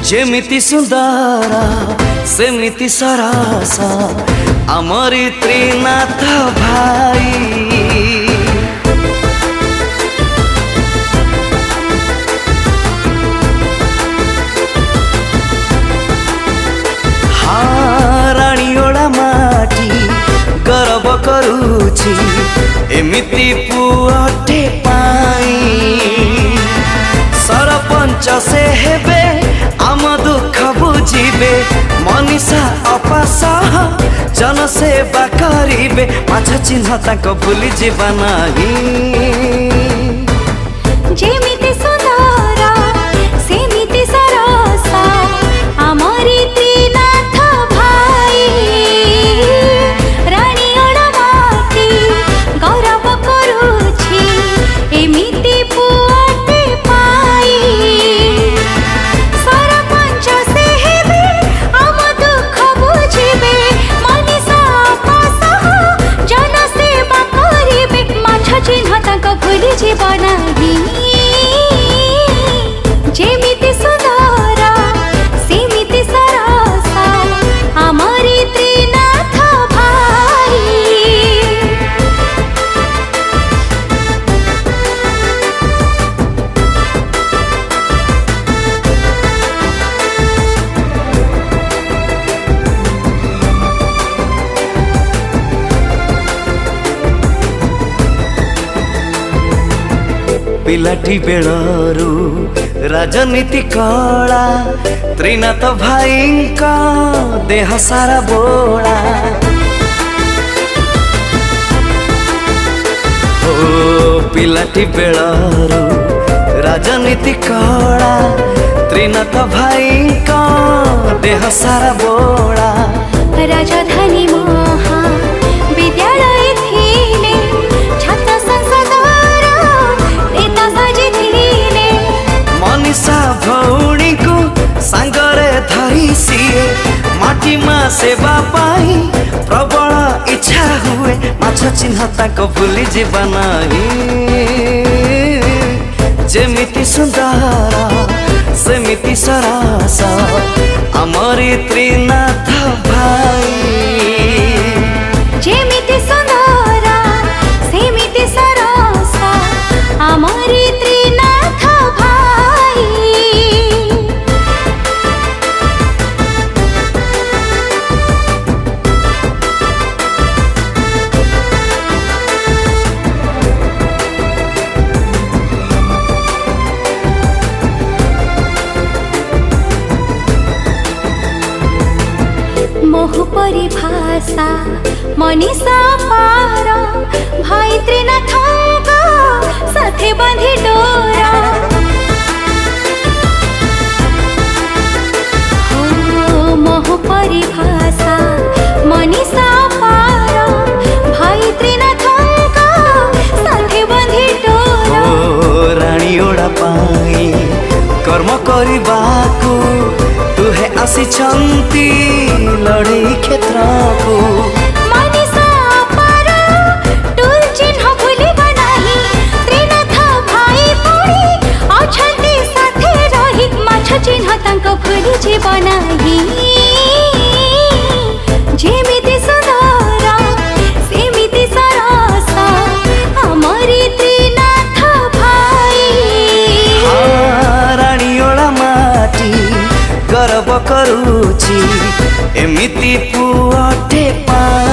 जेमिति सुंदर सेमिति सरस आमरी त्रिनाथ भाई। हाँ राणीओड़ा माटी गर्व करुछि एमिति पुअटे पाई। सरपंच से हेबे आम दुख बुझिबे मनीषा अपास जनसेवा करिबे माछ चिन्ह ताक भूली जीवा नाही। जेमिति सुंदर सेमिति सरस आमरी त्रिनाथ भाई। राणीओड़ा माटी गौरव करुछि एमिति पुअटे पाई। सरपंच से हेबे आम दुख बुझिबे मनीषा अपास जनसेवा करिबे माछ चिन्ह ताक भूली जीवा नाही। जेमिति सुंदर सेमिति सरस आमरी त्रिनाथ भाई। पिलाटी बेलरू राजनीति कला त्रिनाथ भाई का देह सारा बोला। ओ पिलाटी बेलरू राजनीति कला त्रिनाथ भाई का देह सारा बोला। राजधानी महा विद्यालय थिले छात्र संसदर नेता साजिथिले। मनीषा भौणी को सांगरे धरी सीए माटी माँ सेवा पाई प्रबल इच्छा हुए माछ चिन्ह ताक भूली जीवा नाही। जेमिति सुंदर सेमिति सरस आमरी त्रिनाथ भाई। जेमिति सुंदर सेमिति सरस आमरी त्रिनाथ भाई। मोह परिभाषा मनीषा पार भाई त्रिनाथ साथे बांधी डोरा। हो मोह परिभाषा मनीषा पार भाई त्रिनाथ साथे बांधी डोरा। राणीओड़ा पाई कर्म करबाकू तुहे आसिछंती लड़ई क्षेत्र को। मनीषा पार टूल चिन्ह भूलिबा नाही। त्रिनाथ भाई पुणी अछंती साथे रही माछ चिन्ह तांक भूली जीवा नाही। जेमिति सुंदर सेमिति सरस आमरी त्रिनाथ भाई। राणीओड़ा माटी गर्व करुछि एमिति पुअटे पाई।